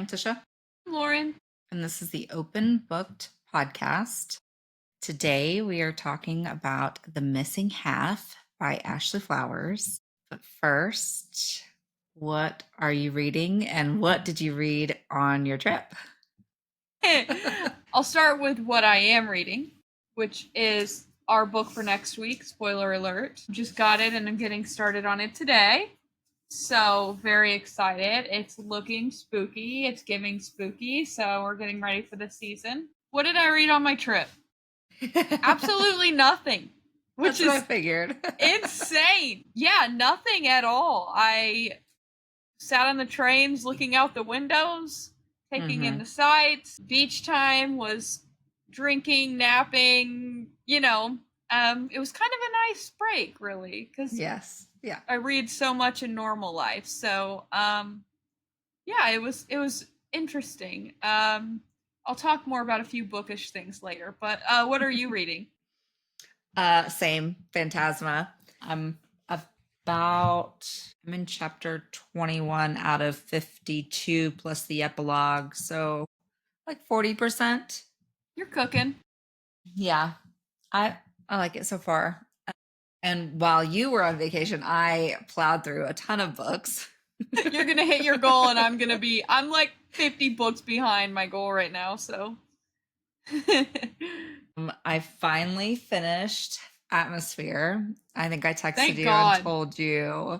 Tisha. Lauren. And this is the Open Booked Podcast. Today we are talking about The Missing Half by Ashley Flowers. But first, what are you reading and what did you read on your trip? I'll start with what I am reading, which is our book for next week. Spoiler alert. Just got it and I'm getting started on it today. So very excited. It's looking spooky. It's giving spooky. So we're getting ready for the season. What did I read on my trip? Absolutely nothing. Which That's what I figured. Insane. Yeah, nothing at all. I sat on the trains looking out the windows, taking in the sights. Beach time was drinking, napping, it was kind of a nice break, really, because yes. Yeah. I read so much in normal life. So, it was interesting. I'll talk more about a few bookish things later, but what are you reading? Same, Phantasma. I'm in chapter 21 out of 52 plus the epilogue, so like 40%. You're cooking. Yeah, I like it so far. And while you were on vacation, I plowed through a ton of books. You're gonna hit your goal, and I'm like 50 books behind my goal right now, so. I finally finished Atmosphere. I think I texted Thank you God. and told you.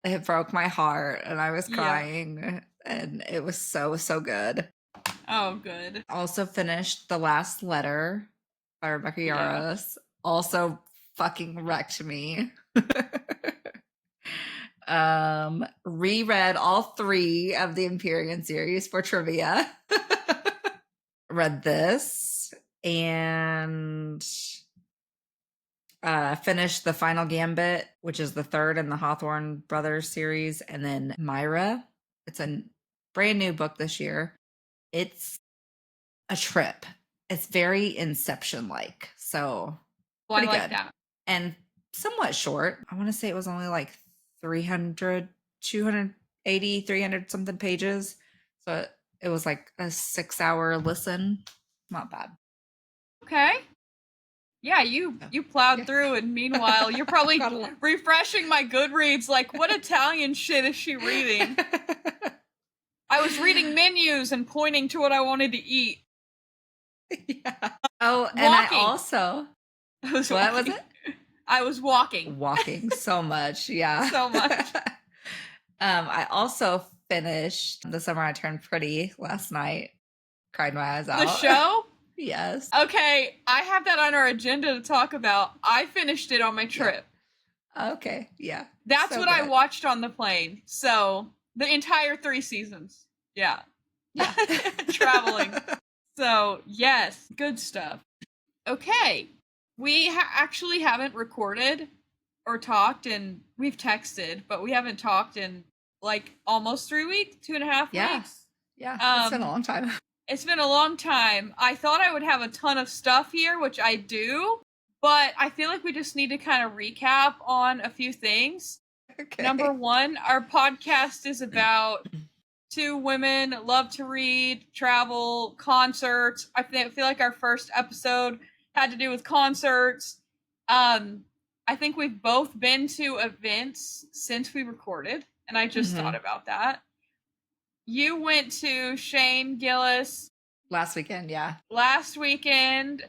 It broke my heart and I was crying and it was so good. Oh, good. Also finished The Last Letter by Rebecca Yarros. Also fucking wrecked me. Reread all 3 of the Empyrean series for trivia. Read this and finished The Final Gambit, which is the 3rd in the Hawthorne Brothers series, and then Myra. It's a brand new book this year. It's a trip. It's very Inception-like, so pretty I like good. that. And somewhat short. I want to say it was only like 300, 280, 300 something pages. So it was like a 6-hour listen. Not bad. Okay. Yeah, you plowed through, and meanwhile, you're probably refreshing my Goodreads, like, what Italian shit is she reading? I was reading menus and pointing to what I wanted to eat. Yeah. Oh, and I also... What was it? I was walking. Walking so much, yeah. So much. I also finished The Summer I Turned Pretty last night. Cried my eyes out. The show? Yes. Okay, I have that on our agenda to talk about. I finished it on my trip. Yeah. Okay, yeah. That's what I watched on the plane. So, the entire 3 seasons. Yeah. Yeah. Traveling. So, yes, good stuff. Okay, we actually haven't recorded or talked, and we've texted, but we haven't talked in like almost 3 weeks, 2.5 weeks. Yeah, it's been a long time. It's been a long time. I thought I would have a ton of stuff here, which I do, but I feel like we just need to kind of recap on a few things. Okay. Number 1, our podcast is about 2 women love to read, travel, concerts. I feel like our first episode had to do with concerts. I think we've both been to events since we recorded, and I just thought about that. You went to Shane Gillis last weekend, yeah. Last weekend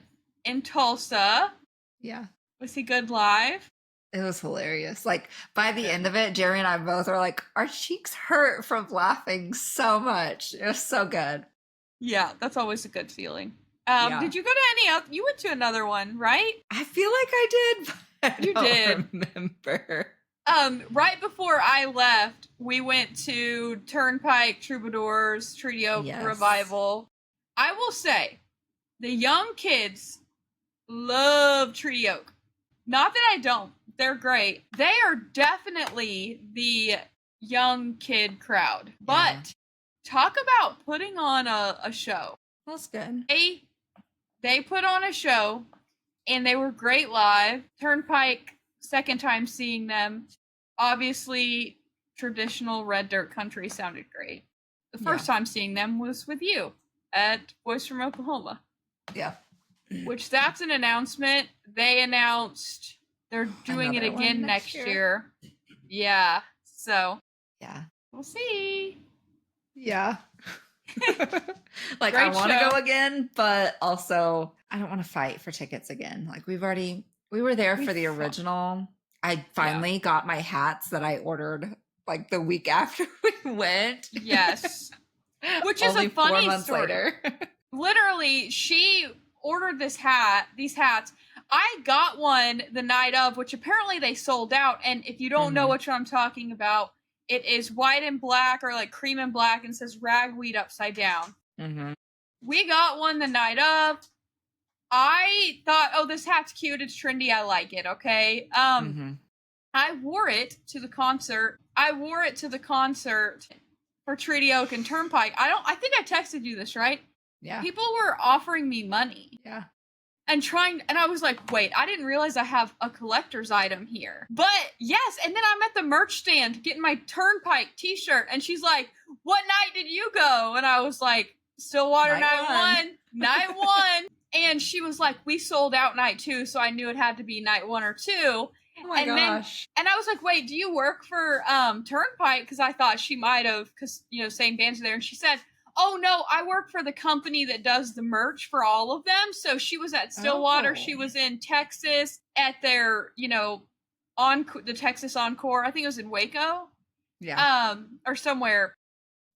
in Tulsa. Yeah. Was he good live? It was hilarious. Like, by the end of it, Jerry and I both were like, our cheeks hurt from laughing so much. It was so good. Yeah, that's always a good feeling. Did you go to any other? You went to another one, right? I feel like I did, but I don't remember. Right before I left, we went to Turnpike Troubadours Trio Revival. I will say, the young kids love Treaty Oak. Not that I don't. They're great. They are definitely the young kid crowd. But talk about putting on a show. That's good. They put on a show, and they were great live. Turnpike, second time seeing them. Obviously, traditional red dirt country sounded great. The first time seeing them was with you at Voice from Oklahoma. Yeah. Which that's an announcement. They announced they're doing it again next year. Yeah. So. Yeah. We'll see. Yeah. Like, I want to go again, but also I don't want to fight for tickets again. Like, we were there for the original. I finally got my hats that I ordered like the week after we went. Yes. Which is a funny 4 months story. later. Literally, she ordered these hats. I got one the night of, which apparently they sold out. And if you don't know what I'm talking about, it is white and black, or like cream and black, and says ragweed upside down. We got one the night of. I thought, oh, this hat's cute. It's trendy. I like it. Okay. I wore it to the concert. For Treaty Oak and Turnpike. I think I texted you this, right? Yeah. People were offering me money. Yeah. And I was like, wait, I didn't realize I have a collector's item here. But yes, and then I'm at the merch stand getting my Turnpike t-shirt, and she's like, what night did you go? And I was like, Stillwater night one. And she was like, we sold out night 2, so I knew it had to be night 1 or 2. Oh my gosh. And I was like, wait, do you work for Turnpike? Because I thought she might have, because, same bands are there. And she said, oh, no, I work for the company that does the merch for all of them. So she was at Stillwater. Oh. She was in Texas at their, the Texas Encore. I think it was in Waco. Yeah. Or somewhere.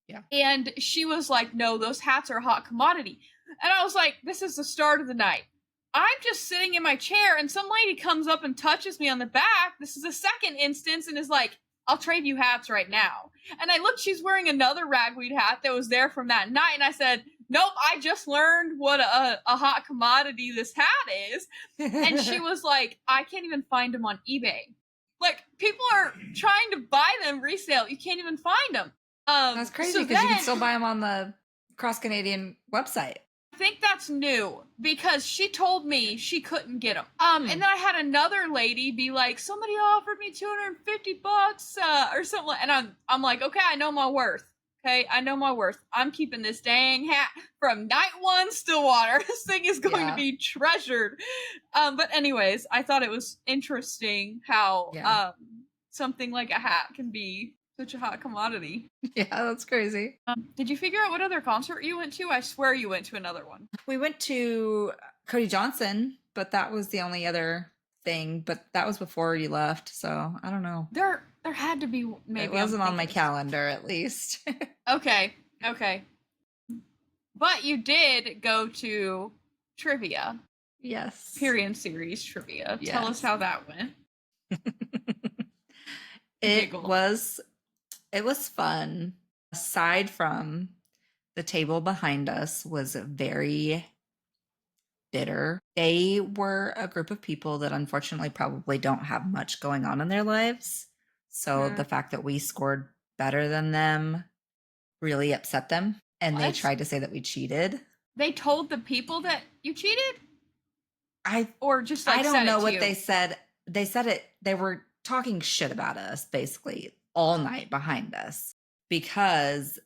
Yeah. And she was like, no, those hats are a hot commodity. And I was like, this is the start of the night. I'm just sitting in my chair, and some lady comes up and touches me on the back. This is a second instance, and is like, I'll trade you hats right now. And I looked, she's wearing another ragweed hat that was there from that night. And I said, nope, I just learned what a hot commodity this hat is. And she was like, I can't even find them on eBay. Like, people are trying to buy them resale. You can't even find them. That's crazy, because you can still buy them on the Cross Canadian website. I think that's new, because she told me she couldn't get them. And then I had another lady be like, somebody offered me $250 or something. And I'm like, okay, I know my worth. Okay, I know my worth. I'm keeping this dang hat from night 1 Stillwater. This thing is going to be treasured. But anyways, I thought it was interesting how something like a hat can be such a hot commodity. Yeah, that's crazy. Did you figure out what other concert you went to? I swear you went to another one. We went to Cody Johnson, but that was the only other thing. But that was before you left, so I don't know. There had to be, maybe. It wasn't on my calendar, at least. Okay. But you did go to trivia. Yes. Period series trivia. Yes. Tell us how that went. It was fun. Aside from the table behind us was very bitter. They were a group of people that unfortunately probably don't have much going on in their lives. So the fact that we scored better than them really upset them. And they tried to say that we cheated. They told the people that you cheated? I don't know what they said. They said it. They were talking shit about us basically all night behind us, because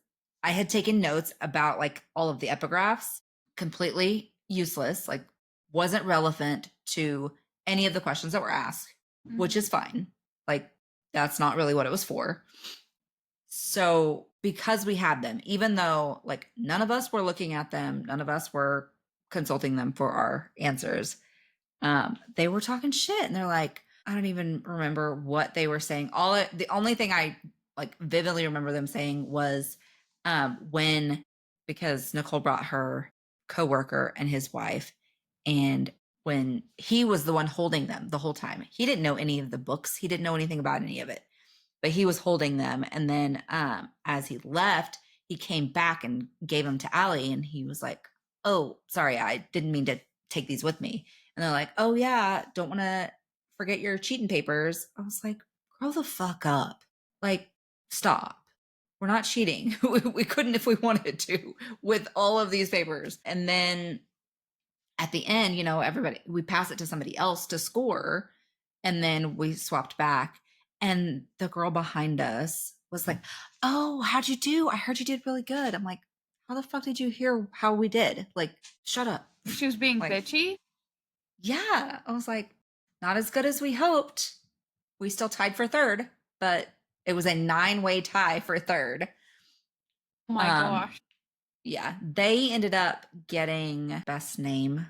I had taken notes about like all of the epigraphs, completely useless, like wasn't relevant to any of the questions that were asked, which is fine. Like, that's not really what it was for. So because we had them, even though like none of us were looking at them, none of us were consulting them for our answers, they were talking shit, and they're like, I don't even remember what they were saying. The only thing I like vividly remember them saying was because Nicole brought her coworker and his wife, and when he was the one holding them the whole time, he didn't know any of the books. He didn't know anything about any of it, but he was holding them. And then as he left, he came back and gave them to Allie, and he was like, oh, sorry, I didn't mean to take these with me. And they're like, oh yeah, don't want to forget your cheating papers. I was like, grow the fuck up. Like, stop. We're not cheating. We couldn't if we wanted to with all of these papers. And then at the end, we pass it to somebody else to score. And then we swapped back. And the girl behind us was like, "Oh, how'd you do? I heard you did really good." I'm like, "How the fuck did you hear how we did? Like, shut up." She was being Like, bitchy? yeah. I was like, "Not as good as we hoped. We still tied for third, but it was a 9-way tie for third." Oh my gosh. Yeah. They ended up getting best name,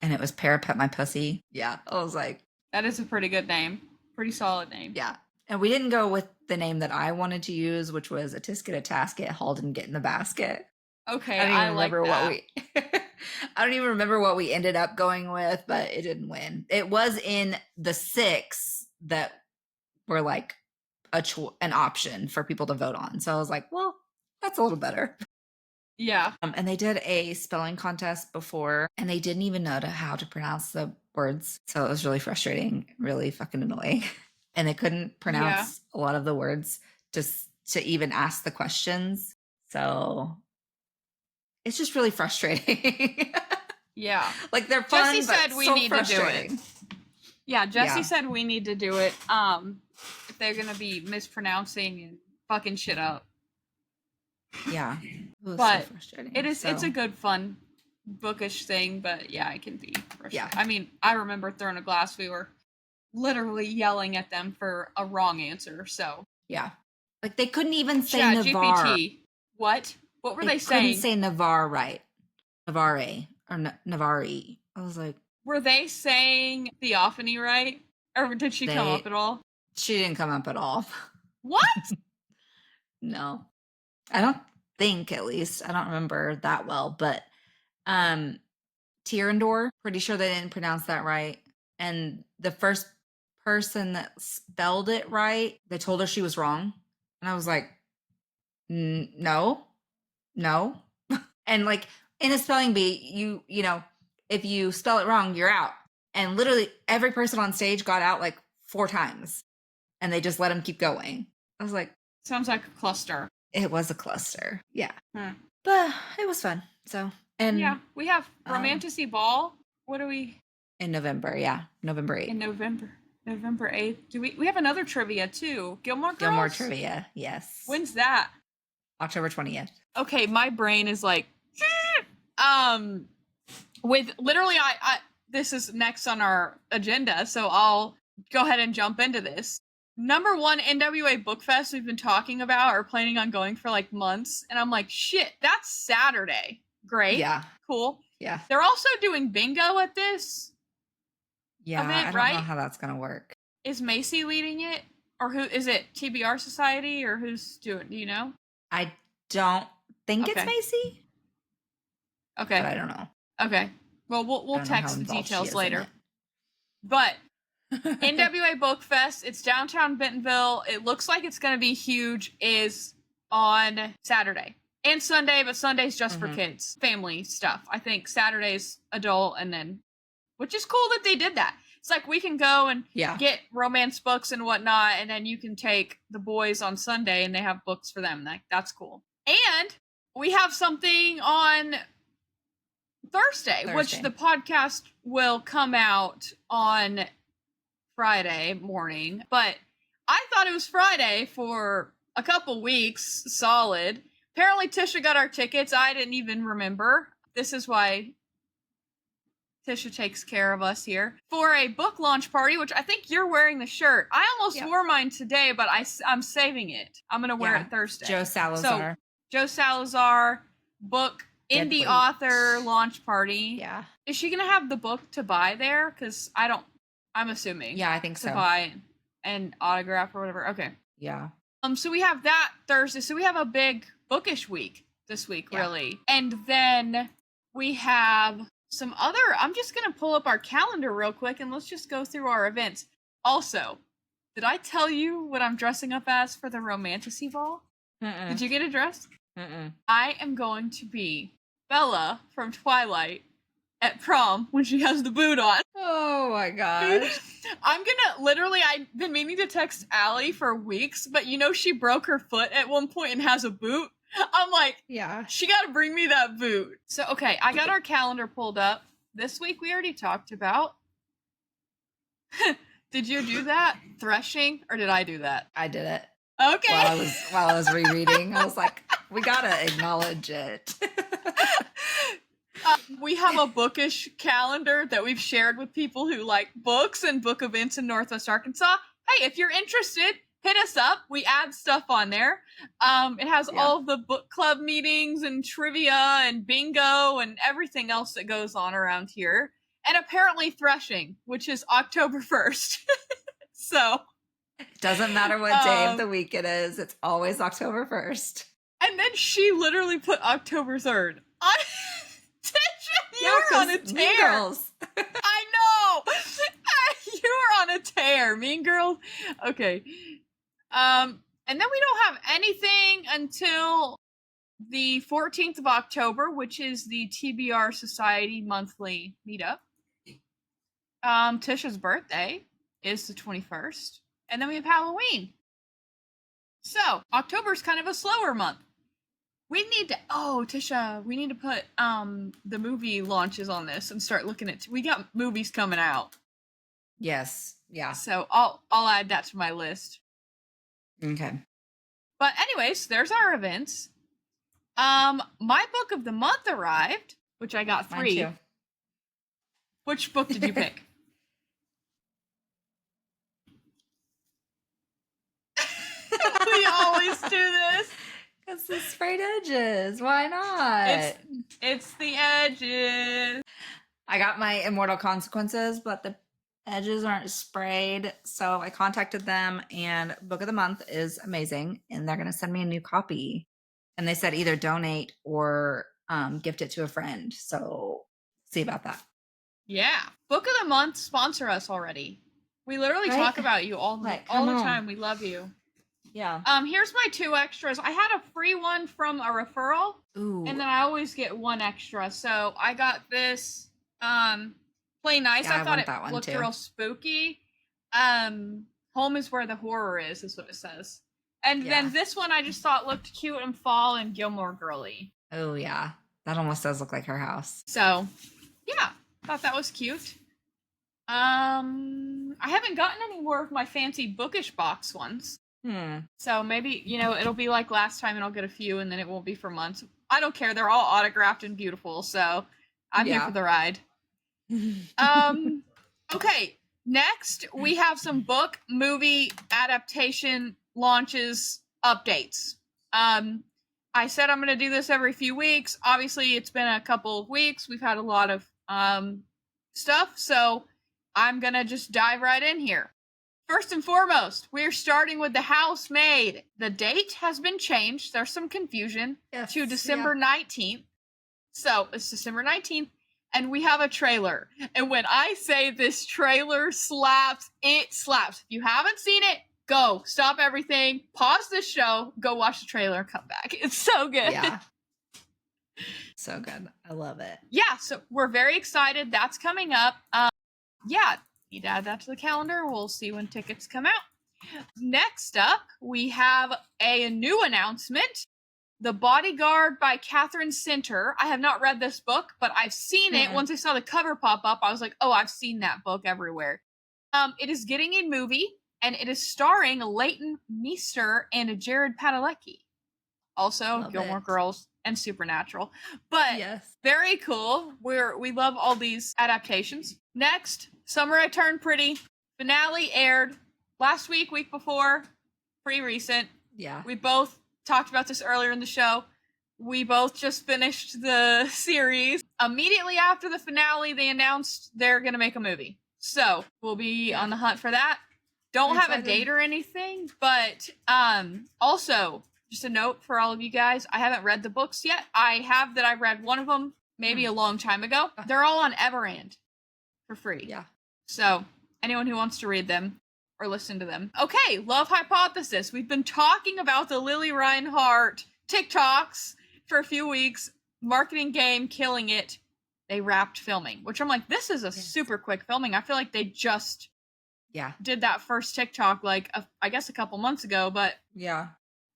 and it was Parapet My Pussy. Yeah. I was like, That is a pretty good name. Pretty solid name. yeah. And we didn't go with the name that I wanted to use, which was A Tisket a Tasket, Halden Get in the Basket. Okay, I don't even like remember that. what we I don't even remember what we ended up going with, but it didn't win. It was in the 6 that were like an option for people to vote on. So I was like, well, that's a little better. Yeah. And they did a spelling contest before, and they didn't even know how to pronounce the words. So it was really frustrating, really fucking annoying. And they couldn't pronounce a lot of the words just to even ask the questions. So it's just really frustrating. Yeah. Like they're fun, Jesse said we need to do it. Yeah, Jesse said we need to do it. If they're gonna be mispronouncing and fucking shit up. Yeah. It was but so frustrating. it's a good fun bookish thing, but yeah, it can be frustrating. Yeah. I mean, I remember throwing a glass, we were literally yelling at them for a wrong answer, so. Yeah. Like they couldn't even say Chat Navarre. GPT. What were they saying? Couldn't say Navarre right. Navarre or Navarre. I was like, were they saying theophany right? Or did she come up at all? She didn't come up at all. What? No. I don't think, at least. I don't remember that well, but Tirandor, pretty sure they didn't pronounce that right. And the first person that spelled it right, they told her she was wrong. And I was like, no. And like in a spelling bee, you know, if you spell it wrong, you're out. And literally every person on stage got out like 4 times, and they just let them keep going. I was like, sounds like a cluster. It was a cluster. Yeah. But it was fun. So, and yeah, we have Romantasy Ball. What are we? In November, yeah. November 8th. In November 8th. Do we have another trivia too? Gilmore Girls? Gilmore trivia, yes. When's that? October 20th. Okay, my brain is like with literally I this is next on our agenda, so I'll go ahead and jump into this. Number 1 NWA Book Fest we've been talking about or planning on going for like months, and I'm like, shit, that's Saturday. Great. Yeah. Cool. Yeah. They're also doing bingo at this. Yeah, event, I don't know how that's gonna work. Is Macy leading it? Or who is it? TBR Society or who's doing? Do you know? I don't think it's Macy. Okay. But I don't know. Okay. Well, we'll text the details later. But NWA Book Fest, it's downtown Bentonville. It looks like it's going to be huge. Is on Saturday and Sunday, but Sunday's just for kids, family stuff. I think Saturday's adult, and then, which is cool that they did that. It's like we can go and get romance books and whatnot, and then you can take the boys on Sunday and they have books for them. Like, that's cool. And we have something on Thursday, which the podcast will come out on Friday morning. But I thought it was Friday for a couple weeks solid. Apparently Tisha got our tickets. I didn't even remember. This is why Tisha takes care of us here. For a book launch party, which I think you're wearing the shirt. I almost wore mine today, but I'm saving it. I'm going to wear it Thursday. Joe Salazar. So, Joe Salazar, book, indie author launch party. Yeah. Is she going to have the book to buy there? Because I'm assuming. Yeah, I think so. To buy and autograph or whatever. Okay. Yeah. So we have that Thursday. So we have a big bookish week this week, really. And then we have some other, I'm just going to pull up our calendar real quick and let's just go through our events. Also, did I tell you what I'm dressing up as for the Romantasy Ball? Did you get a dress? I am going to be Bella from Twilight at prom when she has the boot on. Oh my gosh. I'm gonna literally, I've been meaning to text Allie for weeks, but she broke her foot at one point and has a boot. I'm like, she gotta bring me that boot. So, okay, I got our calendar pulled up. This week we already talked about Did you do that? Threshing? Or did I do that? I did it. Okay. While I was rereading, I was like, we gotta acknowledge it. We have a bookish calendar that we've shared with people who like books and book events in Northwest Arkansas. Hey, if you're interested, hit us up. We add stuff on there. It has all of the book club meetings and trivia and bingo and everything else that goes on around here. And apparently threshing, which is October 1st. So it doesn't matter what day of the week it is. It's always October 1st. And then she literally put October 3rd. You were on a tear. Mean Girls. I know. You were on a tear. Mean Girls. Okay. And then we don't have anything until the 14th of October, which is the TBR Society monthly meetup. Tisha's birthday is the 21st. And then we have Halloween. So, October's kind of a slower month. We need to, Tisha, we need to put the movie launches on this and start looking at, we got movies coming out. Yes, yeah. So I'll add that to my list. Okay. But anyways, there's our events. My book of the month arrived, which I got 3. Mine too. Which book did you pick? We always do this. It's the sprayed edges. Why not? It's the edges. I got my Immortal Consequences, but the edges aren't sprayed. So I contacted them, and book of the month is amazing. And they're going to send me a new copy. And they said either donate or gift it to a friend. So see about that. Yeah. Book of the month, sponsor us already. We literally talk about you all the time. We love you. Yeah. Here's my 2 extras. I had a free one from a referral. Ooh. And then I always get 1 extra. So I got this Play Nice. Yeah, I thought that it looked too. real spooky. Home is where the horror is what it says. And then this one I just thought looked cute and fall and Gilmore Girly. Oh yeah. That almost does look like her house. So yeah, thought that was cute. I haven't gotten any more of my fancy bookish box ones. So maybe, it'll be like last time and I'll get a few and then it won't be for months. I don't care. They're all autographed and beautiful. So I'm here for the ride. Okay. Next, we have some book, movie, adaptation launches, updates. I said I'm going to do this every few weeks. Obviously, it's been a couple of weeks. We've had a lot of stuff. So I'm going to just dive right in here. First and foremost, we're starting with The Housemaid. The date has been changed. There's some confusion to December 19th. So it's December 19th, and we have a trailer. And when I say this trailer slaps, it slaps. If you haven't seen it, go. Stop everything. Pause the show. Go watch the trailer and come back. It's so good. Yeah. So good. I love it. Yeah, so we're very excited. That's coming up. Need to add that to the calendar. We'll see when tickets come out. Next up, we have a new announcement. The Bodyguard by Catherine Center. I have not read this book, but I've seen it. Once I saw the cover pop up, I was like, oh, I've seen that book everywhere. It is getting a movie, and it is starring Leighton Meester and Jared Padalecki. Also, Gilmore Girls and Supernatural. But very cool. We love all these adaptations. Next, Summer I Turned Pretty. Finale aired last week before. Pretty recent. Yeah. We both talked about this earlier in the show. We both just finished the series. Immediately after the finale, they announced they're going to make a movie. So we'll be on the hunt for that. Don't have a date or anything, but also, just a note for all of you guys, I haven't read the books yet. I read one of them maybe a long time ago. They're all on Everand for free. Yeah. So anyone who wants to read them or listen to them. Okay, Love Hypothesis. We've been talking about the Lily Reinhart TikToks for a few weeks. Marketing game, killing it. They wrapped filming, which I'm like, this is a super quick filming. I feel like they just did that first TikTok I guess a couple months ago, but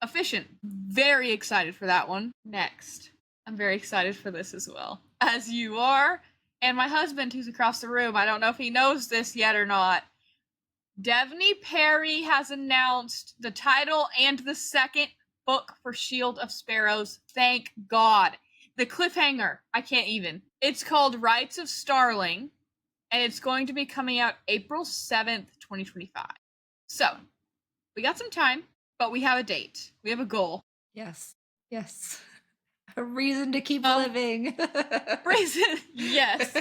efficient. Very excited for that one. Next, I'm very excited for this as well, as you are. And my husband, who's across the room, I don't know if he knows this yet or not, Devney Perry has announced the title and the second book for Shield of Sparrows. Thank God. The cliffhanger, I can't even. It's called Rites of Starling, and it's going to be coming out April 7th, 2025. So, we got some time, but we have a date. We have a goal. Yes. Yes. A reason to keep living. Reason. Yes.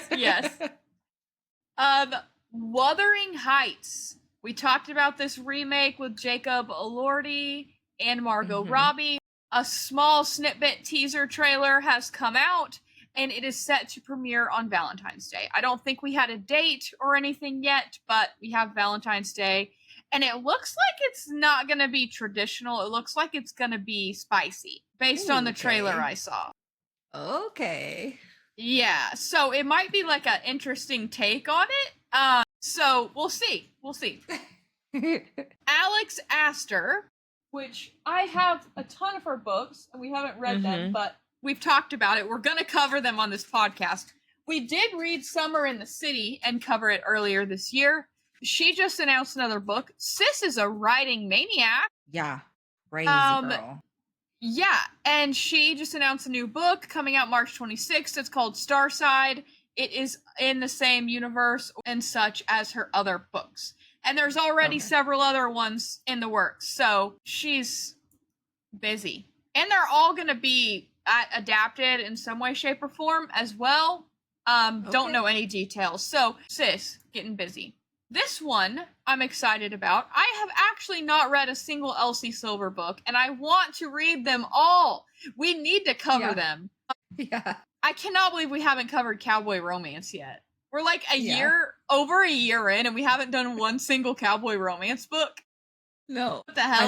Wuthering Heights. We talked about this remake with Jacob Elordi and Margot Robbie. A small snippet teaser trailer has come out, and it is set to premiere on Valentine's Day. I don't think we had a date or anything yet, but we have Valentine's Day. And it looks like it's not going to be traditional. It looks like it's going to be spicy, based on the trailer I saw. Okay. Yeah, so it might be like an interesting take on it. So we'll see. Alex Astor, which I have a ton of her books, and we haven't read them, but we've talked about it. We're going to cover them on this podcast. We did read Summer in the City and cover it earlier this year. She just announced another book. Sis is a writing maniac. Yeah. Crazy girl. Yeah, and she just announced a new book coming out March 26th. It's called Starside. It is in the same universe and such as her other books. And there's already several other ones in the works. So she's busy. And they're all going to be adapted in some way, shape, or form as well. Don't know any details. So, sis, getting busy. This one I'm excited about. I have actually not read a single Elsie Silver book, and I want to read them all. We need to cover them. Yeah. I cannot believe we haven't covered Cowboy Romance yet. We're like over a year in, and we haven't done one single Cowboy Romance book. No. What the hell? I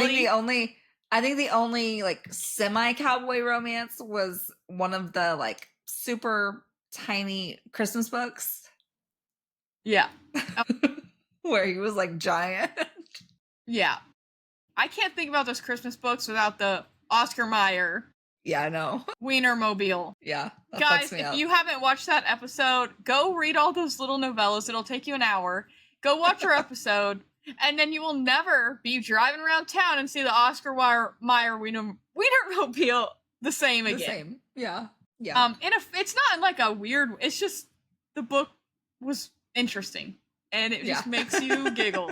think the only like semi-Cowboy Romance was one of the like super tiny Christmas books. Yeah. Where he was like giant. Yeah. I can't think about those Christmas books without the Oscar Mayer. Yeah, I know. Wienermobile. Yeah. Guys, if you haven't watched that episode, go read all those little novellas. It'll take you an hour. Go watch our episode, and then you will never be driving around town and see the Oscar Mayer Wienermobile the same again. The same. Yeah. Yeah. It's not like a weird, it's just the book was interesting. And it just makes you giggle.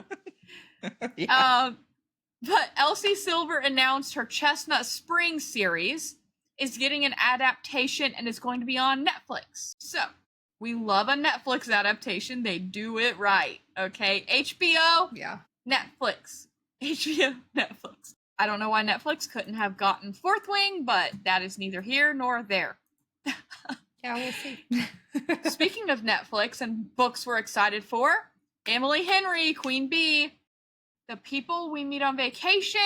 But Elsie Silver announced her Chestnut Springs series is getting an adaptation and is going to be on Netflix. So, we love a Netflix adaptation. They do it right, okay? HBO, Netflix. HBO, Netflix. I don't know why Netflix couldn't have gotten Fourth Wing, but that is neither here nor there. Yeah, we'll see. Speaking of Netflix and books we're excited for, Emily Henry, Queen Bee, The People We Meet on Vacation.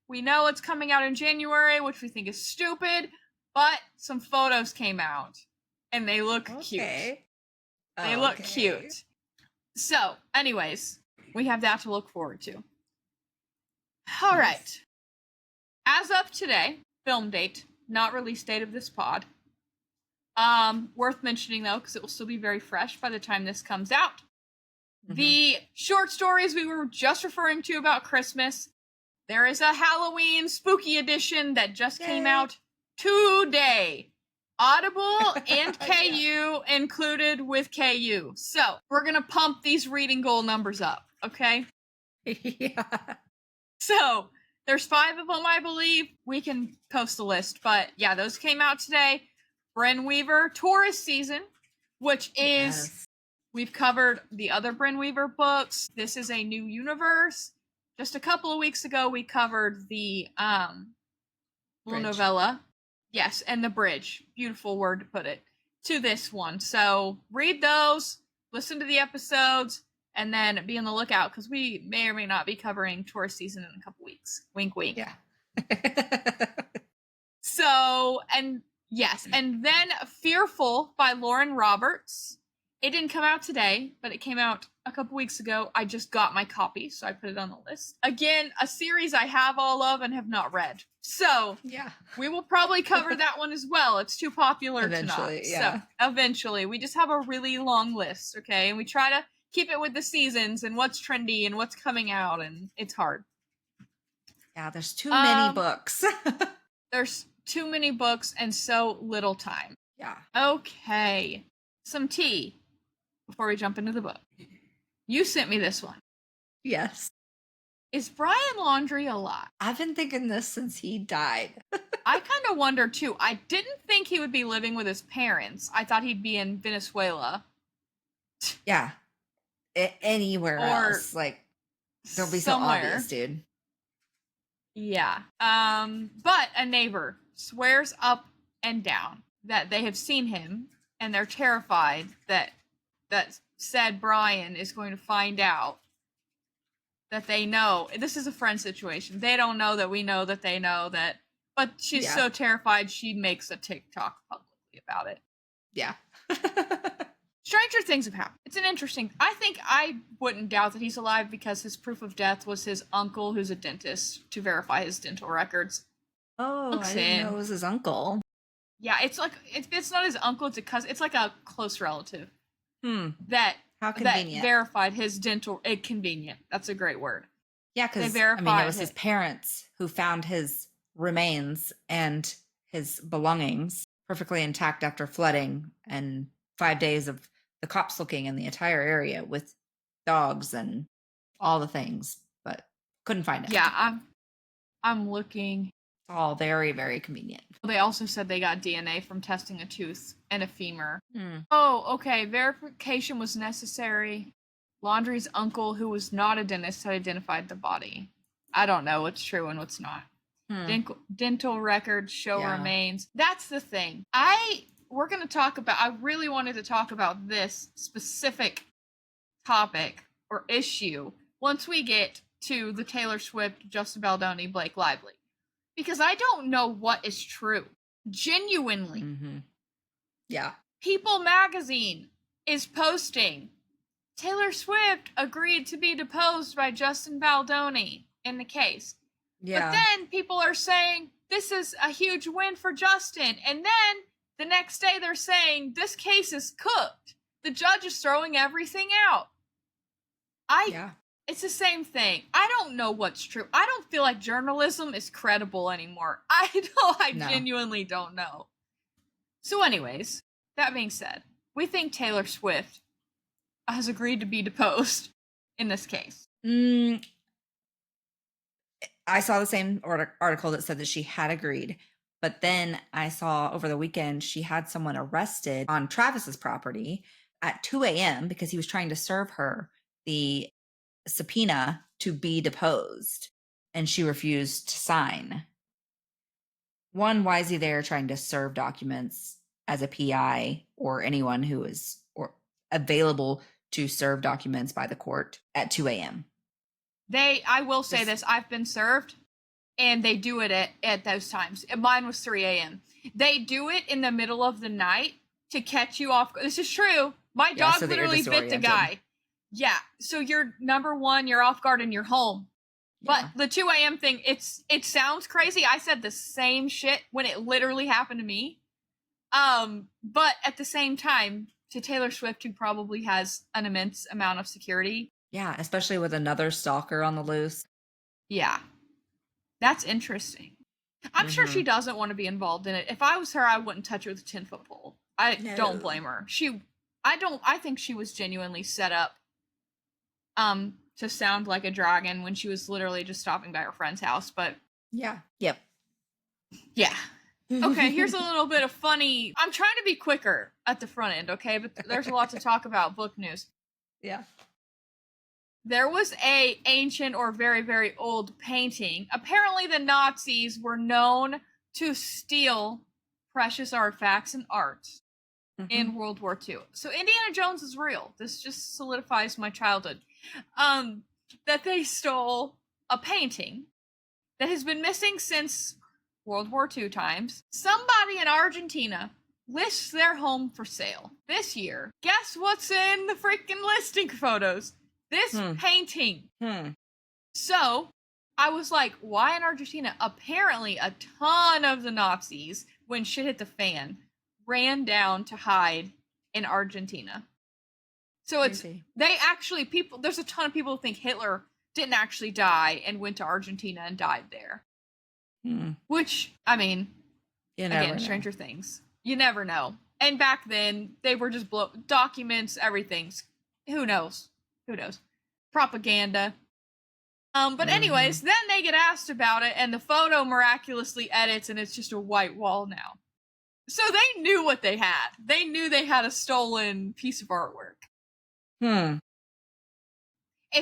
We know it's coming out in January, which we think is stupid, but some photos came out, and they look cute. They look cute. So, anyways, we have that to look forward to. All right. As of today, film date, not release date of this pod. Worth mentioning though, because it will still be very fresh by the time this comes out. The short stories we were just referring to about Christmas. There is a Halloween spooky edition that just came out today. Audible and KU included with KU. So we're gonna pump these reading goal numbers up, okay? Yeah. So there's 5 of them, I believe. We can post the list, but yeah, those came out today. Bryn Weaver, Taurus season, which is, we've covered the other Bryn Weaver books. This is a new universe. Just a couple of weeks ago, we covered the little novella. Yes, and the bridge. Beautiful word to put it. To this one. So read those, listen to the episodes, and then be on the lookout, because we may or may not be covering Taurus season in a couple weeks. Wink, wink. Yeah. So, and yes, and then Fearful by Lauren Roberts. It didn't come out today, but it came out a couple weeks ago. I just got my copy, so I put it on the list. Again, a series I have all of and have not read. So, yeah, we will probably cover that one as well. It's too popular to not. Yeah. So, eventually. We just have a really long list, okay? And we try to keep it with the seasons and what's trendy and what's coming out, and it's hard. Yeah, there's too many books. There's too many books and so little time. Yeah. Okay. Some tea before we jump into the book. You sent me this one. Yes. Is Brian Laundrie alive? I've been thinking this since he died. I kind of wonder too. I didn't think he would be living with his parents. I thought he'd be in Venezuela. Yeah. Anywhere else. Like, don't be somewhere. so obvious, dude. Yeah. But a neighbor swears up and down that they have seen him and they're terrified that said Brian is going to find out that they know. This is a friend situation. They don't know that we know that they know that, but she's so terrified she makes a TikTok publicly about it. Yeah. Stranger things have happened. It's an interesting. I wouldn't doubt that he's alive because his proof of death was his uncle, who's a dentist, to verify his dental records. Oh, I didn't know it was his uncle. Yeah, it's like it's not his uncle. It's a cousin. It's like a close relative. That how convenient. That verified his dental. Convenient. That's a great word. Yeah, because it was his parents who found his remains and his belongings perfectly intact after flooding and 5 days of the cops looking in the entire area with dogs and all the things, but couldn't find it. Yeah, I'm looking. It's all very, very convenient. They also said they got DNA from testing a tooth and a femur. Oh, okay. Verification was necessary. Laundrie's uncle, who was not a dentist, had identified the body. I don't know what's true and what's not. Dental records show remains. That's the thing. We're going to talk about, I really wanted to talk about this specific topic or issue once we get to the Taylor Swift, Justin Baldoni, Blake Lively. Because I don't know what is true. Genuinely. Yeah. People Magazine is posting, Taylor Swift agreed to be deposed by Justin Baldoni in the case. Yeah. But then people are saying, this is a huge win for Justin. And then the next day they're saying, this case is cooked. The judge is throwing everything out. It's the same thing. I don't know what's true. I don't feel like journalism is credible anymore. I genuinely don't know. So anyways, that being said, we think Taylor Swift has agreed to be deposed in this case. I saw the same article that said that she had agreed. But then I saw over the weekend she had someone arrested on Travis's property at 2 a.m. because he was trying to serve her the subpoena to be deposed, and she refused to sign. One, why is he there trying to serve documents as a PI or anyone who is available to serve documents by the court at 2 a.m.? I will say this, I've been served, and they do it at those times. Mine was 3 a.m. They do it in the middle of the night to catch you off. This is true. My dog literally bit the guy. Yeah, so you're, number one, you're off guard and you're home. But the 2 a.m. thing, it sounds crazy. I said the same shit when it literally happened to me. But at the same time, to Taylor Swift, who probably has an immense amount of security. Yeah, especially with another stalker on the loose. Yeah. That's interesting. I'm sure she doesn't want to be involved in it. If I was her, I wouldn't touch it with a 10-foot pole. I don't blame her. I think she was genuinely set up to sound like a dragon when she was literally just stopping by her friend's house, but yeah. Okay, here's a little bit of funny. I'm trying to be quicker at the front end, okay? But there's a lot to talk about book news. Yeah. There was a ancient or very, very old painting. Apparently the Nazis were known to steal precious artifacts and arts in World War II. So Indiana Jones is real. This just solidifies my childhood. That they stole a painting that has been missing since World War II times. Somebody in Argentina lists their home for sale this year. Guess what's in the freaking listing photos? This painting. So I was like, why in Argentina? Apparently a ton of the Nazis, when shit hit the fan, ran down to hide in Argentina. So they actually, there's a ton of people who think Hitler didn't actually die and went to Argentina and died there. Which, I mean, again, Stranger Things. You never know. And back then, they were just documents, everything's. Who knows? Propaganda. But anyways, then they get asked about it, and the photo miraculously edits, and it's just a white wall now. So they knew what they had. They knew they had a stolen piece of artwork. If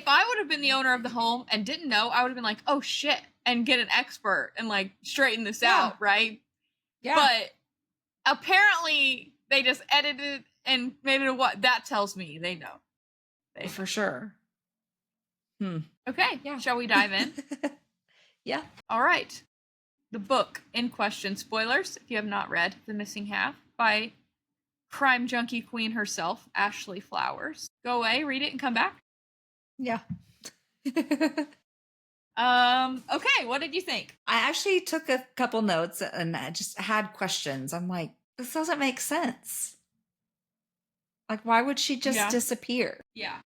I would have been the owner of the home and didn't know, I would have been like, oh shit, and get an expert and like straighten this out, right? Yeah. But apparently they just edited and made it what that tells me they know. For sure. Okay, yeah. Shall we dive in? Yeah. All right. The book in question, spoilers, if you have not read The Missing Half by crime junkie queen herself, Ashley Flowers. Go away, read it, and come back. Yeah. Okay, what did you think? I actually took a couple notes and I just had questions. I'm like, this doesn't make sense. Like, why would she just disappear? Yeah.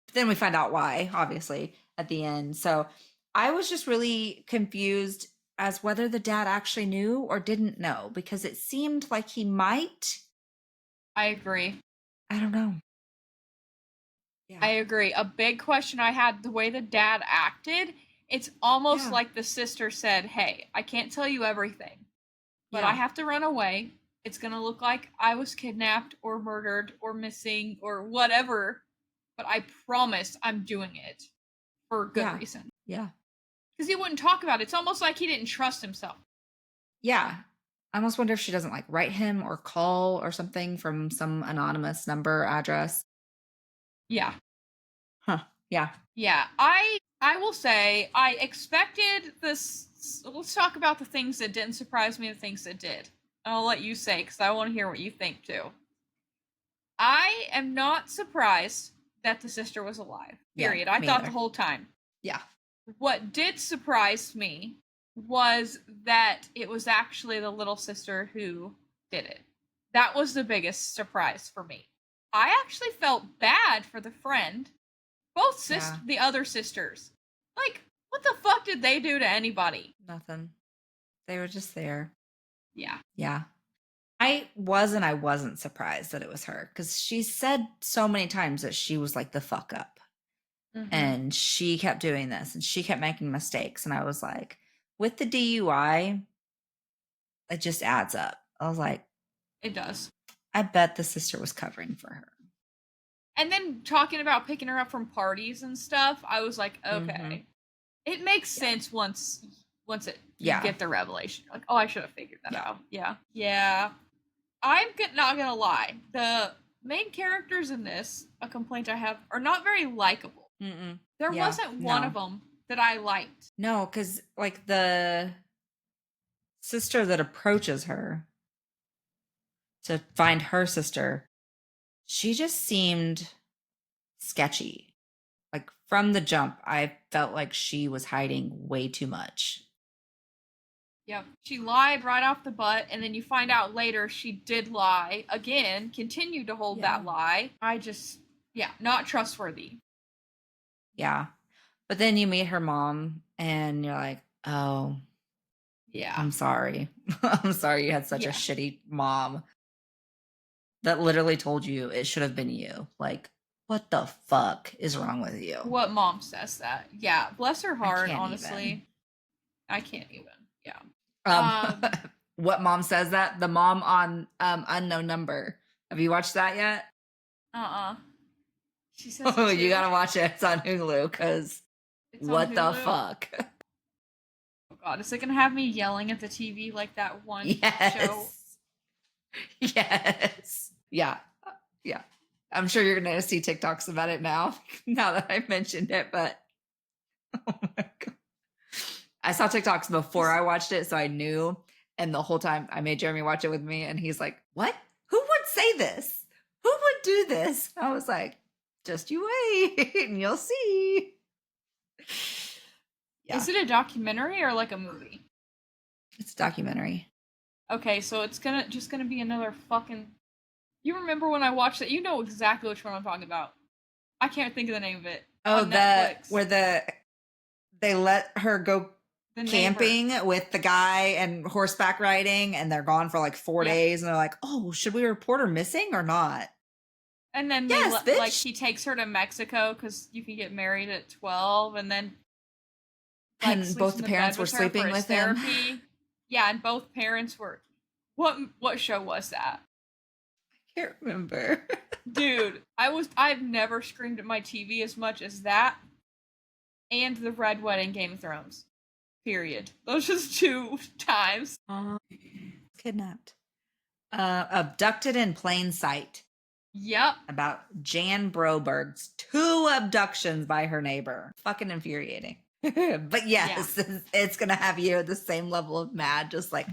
But then we find out why, obviously, at the end. So I was just really confused as whether the dad actually knew or didn't know, because it seemed like he might. I agree. I don't know. Yeah. I agree. A big question I had, the way the dad acted, it's almost like the sister said, hey, I can't tell you everything, but I have to run away. It's going to look like I was kidnapped or murdered or missing or whatever, but I promise I'm doing it for good reason. Yeah. Because he wouldn't talk about it. It's almost like he didn't trust himself. Yeah. I almost wonder if she doesn't like write him or call or something from some anonymous number, address. Yeah. Huh. Yeah. Yeah. I will say I expected this. Let's talk about the things that didn't surprise me and the things that did. I'll let you say, because I want to hear what you think too. I am not surprised that the sister was alive. Period. I thought the whole time. Yeah. What did surprise me was that it was actually the little sister who did it. That was the biggest surprise for me. I actually felt bad for the friend. Both the other sisters. Like, what the fuck did they do to anybody? Nothing. They were just there. Yeah. Yeah. I wasn't surprised that it was her, because she said so many times that she was like the fuck up. And she kept doing this and she kept making mistakes. And I was like, with the DUI, it just adds up. I was like, it does. I bet the sister was covering for her. And then talking about picking her up from parties and stuff, I was like, okay. It makes sense once you get the revelation. Like, oh, I should have figured that out. Yeah. Yeah. I'm not gonna lie. The main characters in this, a complaint I have, are not very likable. There wasn't one of them that I liked. No, because like the sister that approaches her to find her sister, she just seemed sketchy. Like from the jump, I felt like she was hiding way too much. Yep. She lied right off the butt, and then you find out later she did lie again, continued to hold that lie. I just, not trustworthy. Yeah. But then you meet her mom and you're like, oh, yeah, I'm sorry. I'm sorry you had such a shitty mom that literally told you it should have been you. Like, what the fuck is wrong with you? What mom says that? Yeah. Bless her heart, honestly. I can't even. Yeah. What mom says that? The mom on Unknown Number. Have you watched that yet? She says, oh, you gotta watch it. It's on Hulu, because what the fuck? Oh god, is it gonna have me yelling at the TV like that one show? Yes. Yeah. Yeah. I'm sure you're gonna see TikToks about it now that I mentioned it, but oh my god. I saw TikToks before I watched it, so I knew. And the whole time I made Jeremy watch it with me, and he's like, what? Who would say this? Who would do this? I was like, just you wait and you'll see. Yeah. Is it a documentary or like a movie? It's a documentary. Okay, so it's just gonna be another fucking You remember when I watched it? You know exactly which one I'm talking about. I can't think of the name of it. Oh, On Netflix. they let her go The neighbor. camping with the guy and horseback riding, and they're gone for like 4 days, and they're like, "Oh, should we report her missing or not?" And then Yes, like bitch. he takes her to Mexico because you can get married at 12, and then like And sleeps both in the the bed parents were with her for sleeping his with him. therapy. Yeah, and both parents were. What show was that? I can't remember. Dude, I've never screamed at my TV as much as that and the Red Wedding Game of Thrones. Period. Those just 2 times. Kidnapped. Abducted in plain sight. Yep. About Jan Broberg's 2 abductions by her neighbor. Fucking infuriating. But yes, yeah. It's going to have you at the same level of mad, just like,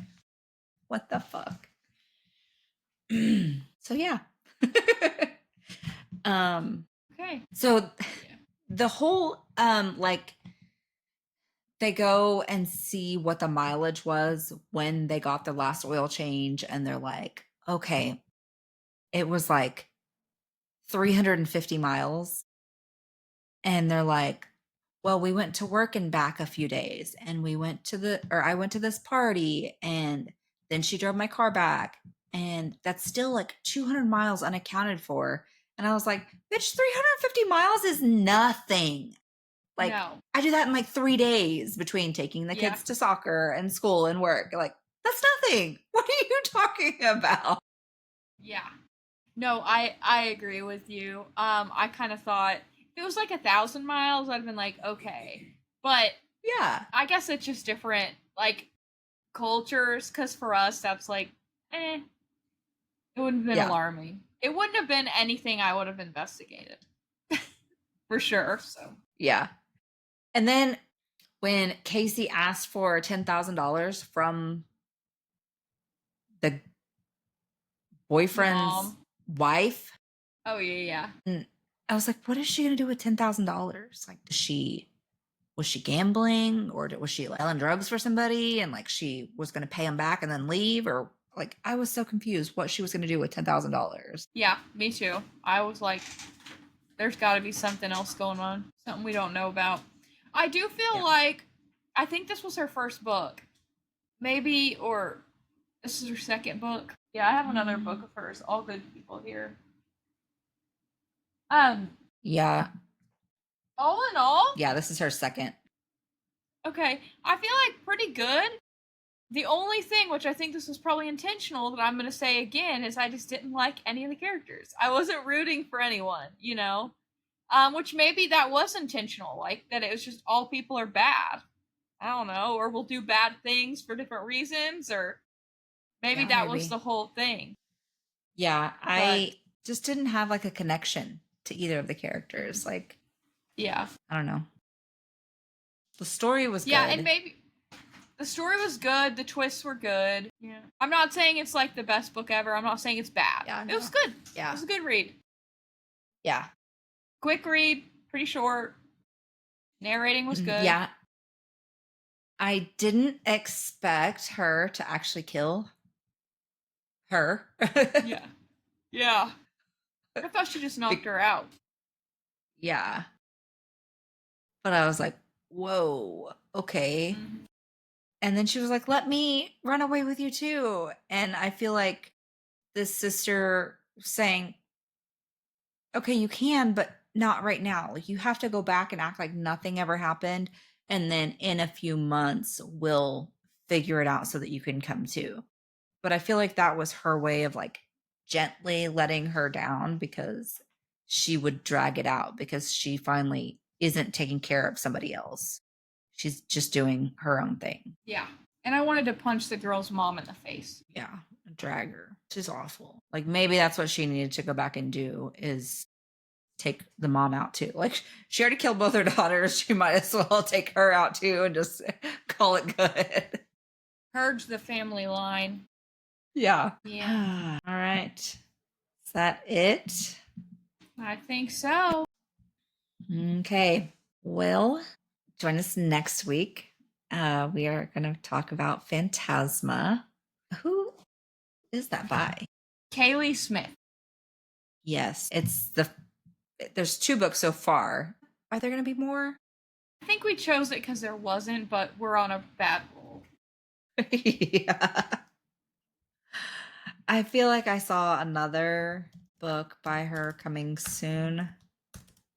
what the fuck? So, yeah. Okay. So, yeah. The whole, like, they go and see what the mileage was when they got the last oil change, and they're like, okay, it was like 350 miles. And they're like, well, we went to work and back a few days, and I went to this party, and then she drove my car back, and that's still like 200 miles unaccounted for. And I was like, bitch, 350 miles is nothing. Like, no. I do that in like 3 days between taking the kids to soccer and school and work. Like, that's nothing. What are you talking about? Yeah. No, I agree with you. I kind of thought if it was like 1,000 miles, I'd have been like, okay. But yeah, I guess it's just different, like, cultures. Because for us, that's like, it wouldn't have been alarming. It wouldn't have been anything I would have investigated. For sure. So yeah. And then when Casey asked for $10,000 from the boyfriend's wife. Oh, yeah. And I was like, what is she going to do with $10,000? Like, was she gambling, or was she selling drugs for somebody, and like she was going to pay him back and then leave? Or like, I was so confused what she was going to do with $10,000. Yeah, me too. I was like, there's got to be something else going on, something we don't know about. I do feel like, I think this was her first book. Maybe, or this is her second book. Yeah, I have another book of hers, All Good People here. Yeah. All in all? Yeah, this is her second. Okay, I feel like pretty good. The only thing, which I think this was probably intentional, that I'm going to say again, is I just didn't like any of the characters. I wasn't rooting for anyone, you know? Which maybe that was intentional, like that it was just all people are bad. I don't know, or will do bad things for different reasons, or maybe that was the whole thing. Yeah, I just didn't have like a connection to either of the characters. Like, yeah, I don't know. The story was good. Yeah, and maybe the story was good. The twists were good. Yeah, I'm not saying it's like the best book ever. I'm not saying it's bad. Yeah, no. It was good. Yeah, it was a good read. Yeah, quick read, pretty short. Narrating was good. Yeah, I didn't expect her to actually kill her. Yeah. I thought she just knocked her out. Yeah. But I was like, whoa, okay. Mm-hmm. And then she was like, let me run away with you too. And I feel like this sister saying, okay, you can, but not right now. Like, you have to go back and act like nothing ever happened. And then in a few months, we'll figure it out so that you can come too. But I feel like that was her way of like gently letting her down, because she would drag it out because she finally isn't taking care of somebody else. She's just doing her own thing. Yeah. And I wanted to punch the girl's mom in the face. Yeah. Drag her. She's awful. Like, maybe that's what she needed to go back and do, is take the mom out too. Like, she already killed both her daughters. She might as well take her out too and just call it good. Purge the family line. Yeah. Yeah. All right. Is that it? I think so. Okay. Well, join us next week. We are going to talk about Phantasma. Who is that by? Kaylee Smith. Yes, there's 2 books so far. Are there going to be more? I think we chose it because there wasn't, but we're on a bad roll. Yeah. I feel like I saw another book by her coming soon.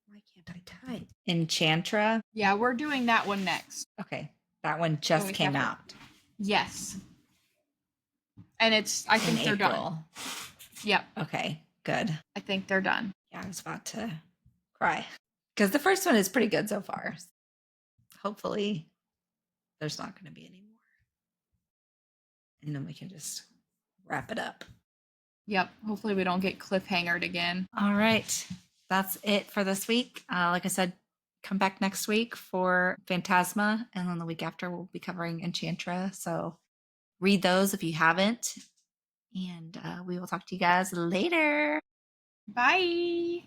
Why can't I type? Enchantra. Yeah, we're doing that one next. Okay, that one The just week came after. out Yes. And I think in they're done. April. Yep. Okay, good. I think they're done. Yeah, I was about to cry because the first one is pretty good so far. Hopefully, there's not going to be any more. And then we can just wrap it up. Yep. Hopefully we don't get cliffhangered again. All right. That's it for this week. Like I said, come back next week for Phantasma. And then the week after, we'll be covering Enchantra. So read those if you haven't. And we will talk to you guys later. Bye.